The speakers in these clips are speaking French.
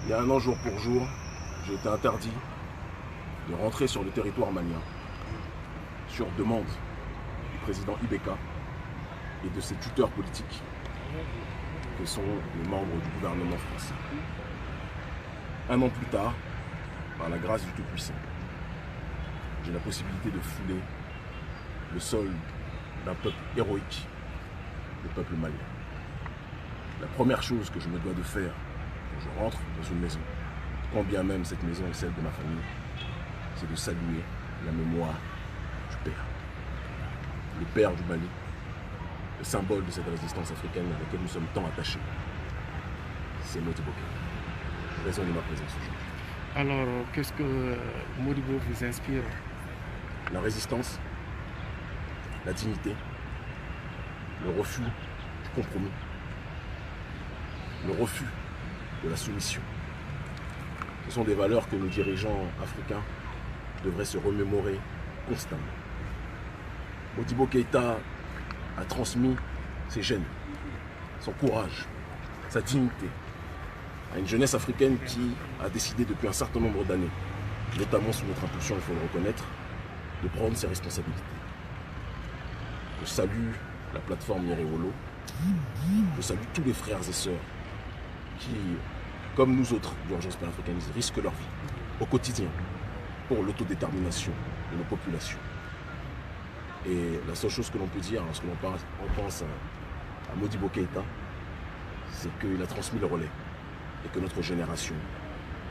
Il y a un an, jour pour jour, j'ai été interdit de rentrer sur le territoire malien sur demande du président Ibeka et de ses tuteurs politiques que sont les membres du gouvernement français. Un an plus tard, par la grâce du Tout-Puissant, j'ai la possibilité de fouler le sol d'un peuple héroïque, le peuple malien. La première chose que je me dois de faire quand je rentre dans une maison, quand bien même cette maison est celle de ma famille, c'est de saluer la mémoire du père. Le père du Mali, le symbole de cette résistance africaine à laquelle nous sommes tant attachés. C'est Modibo Keïta, raison de ma présence aujourd'hui. Alors, qu'est-ce que Modibo vous inspire? La résistance, la dignité, le refus du compromis, le refus de la soumission. Ce sont des valeurs que nos dirigeants africains devraient se remémorer constamment. Modibo Keïta a transmis ses gènes, son courage, sa dignité à une jeunesse africaine qui a décidé depuis un certain nombre d'années, notamment sous notre impulsion, il faut le reconnaître, de prendre ses responsabilités. Je salue la plateforme Yerewolo, je salue tous les frères et sœurs qui, comme nous autres d'Urgence panafricaniste, risquent leur vie au quotidien pour l'autodétermination de nos populations. Et la seule chose que l'on peut dire lorsque l'on pense à Modibo Keïta, c'est qu'il a transmis le relais et que notre génération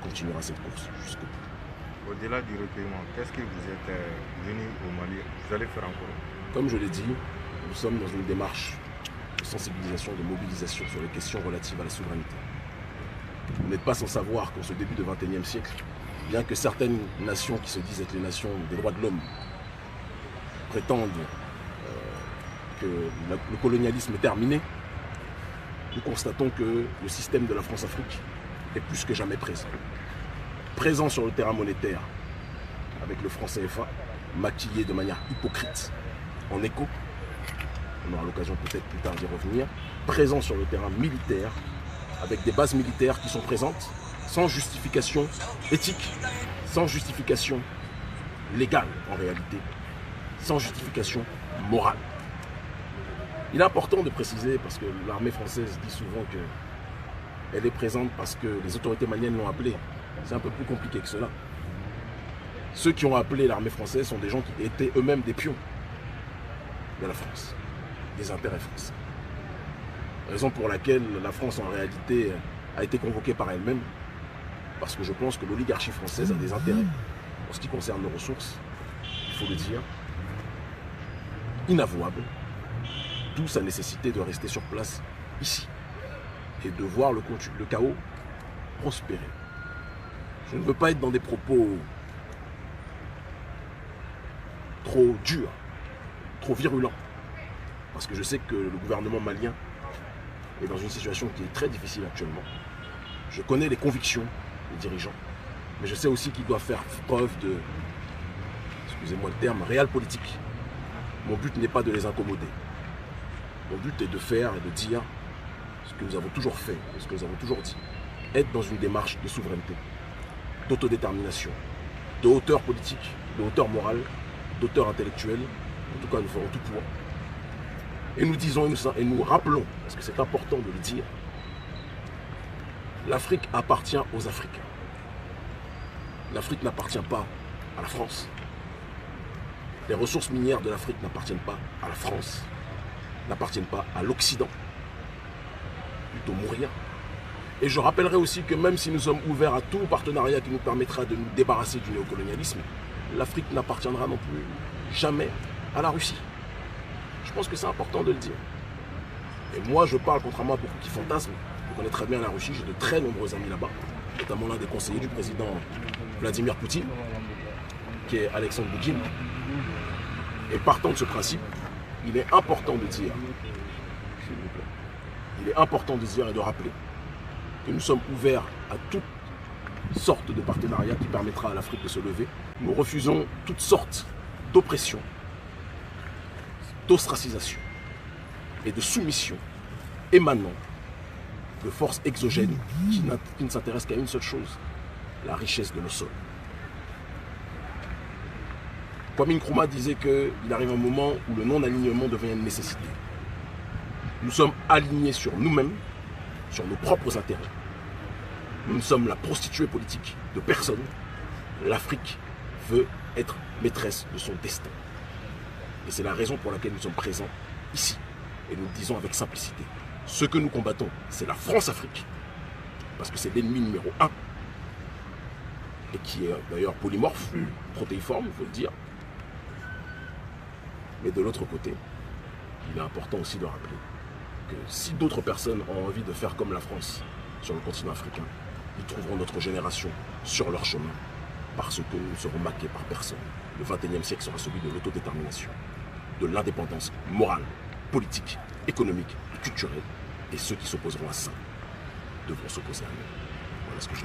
continuera cette course jusqu'au bout. Au-delà du recueillement, qu'est-ce que vous êtes venu au Mali? Vous allez faire encore? Comme je l'ai dit, nous sommes dans une démarche de sensibilisation, de mobilisation sur les questions relatives à la souveraineté. Vous n'êtes pas sans savoir qu'en ce début du XXIe siècle, bien que certaines nations qui se disent être les nations des droits de l'homme prétendent que le colonialisme est terminé, nous constatons que le système de la France-Afrique est plus que jamais présent. Présent sur le terrain monétaire, avec le franc CFA, maquillé de manière hypocrite, en écho, on aura l'occasion peut-être plus tard d'y revenir, présent sur le terrain militaire, avec des bases militaires qui sont présentes, sans justification éthique, sans justification légale en réalité, sans justification morale. Il est important de préciser, parce que l'armée française dit souvent qu'elle est présente parce que les autorités maliennes l'ont appelée. C'est un peu plus compliqué que cela. Ceux qui ont appelé l'armée française sont des gens qui étaient eux-mêmes des pions de la France, des intérêts français. Raison pour laquelle la France en réalité a été convoquée par elle-même, parce que je pense que l'oligarchie française a des intérêts en ce qui concerne nos ressources, il faut le dire, inavouables, d'où sa nécessité de rester sur place ici et de voir le chaos prospérer. Je ne veux pas être dans des propos trop durs, trop virulents, parce que je sais que le gouvernement malien est dans une situation qui est très difficile actuellement. Je connais les convictions des dirigeants, mais je sais aussi qu'ils doivent faire preuve de, excusez-moi le terme, réel politique. Mon but n'est pas de les incommoder. Mon but est de faire et de dire ce que nous avons toujours fait et ce que nous avons toujours dit. Être dans une démarche de souveraineté, d'autodétermination, de hauteur politique, de hauteur morale, d'auteur intellectuelle. En tout cas, nous ferons tout pour. Et nous disons et nous rappelons, parce que c'est important de le dire, l'Afrique appartient aux Africains. L'Afrique n'appartient pas à la France. Les ressources minières de l'Afrique n'appartiennent pas à la France, n'appartiennent pas à l'Occident, plutôt mourir. Et je rappellerai aussi que même si nous sommes ouverts à tout partenariat qui nous permettra de nous débarrasser du néocolonialisme, l'Afrique n'appartiendra non plus jamais à la Russie. Je pense que c'est important de le dire. Et moi, je parle, contrairement à beaucoup qui fantasment, je connais très bien la Russie, j'ai de très nombreux amis là-bas, notamment l'un des conseillers du président Vladimir Poutine, qui est Alexandre Boudjine. Et partant de ce principe, il est important de dire, s'il vous plaît, il est important de dire et de rappeler que nous sommes ouverts à toute sorte de partenariat qui permettra à l'Afrique de se lever. Nous refusons toutes sortes d'oppression, d'ostracisation et de soumission émanant de forces exogènes qui ne s'intéressent qu'à une seule chose, la richesse de nos sols. Kwame Nkrumah disait qu'il arrive un moment où le non-alignement devient une nécessité. Nous sommes alignés sur nous-mêmes, sur nos propres intérêts. Nous sommes la prostituée politique de personne. L'Afrique veut être maîtresse de son destin. Et c'est la raison pour laquelle nous sommes présents ici. Et nous le disons avec simplicité. Ce que nous combattons, c'est la France-Afrique. Parce que c'est l'ennemi numéro 1. Et qui est d'ailleurs polymorphe, protéiforme, il faut le dire. Mais de l'autre côté, il est important aussi de rappeler que si d'autres personnes ont envie de faire comme la France sur le continent africain, ils trouveront notre génération sur leur chemin parce que nous ne serons marqués par personne. Le XXIe siècle sera celui de l'autodétermination, de l'indépendance morale, politique, économique et culturelle. Et ceux qui s'opposeront à ça devront s'opposer à nous. Voilà ce que je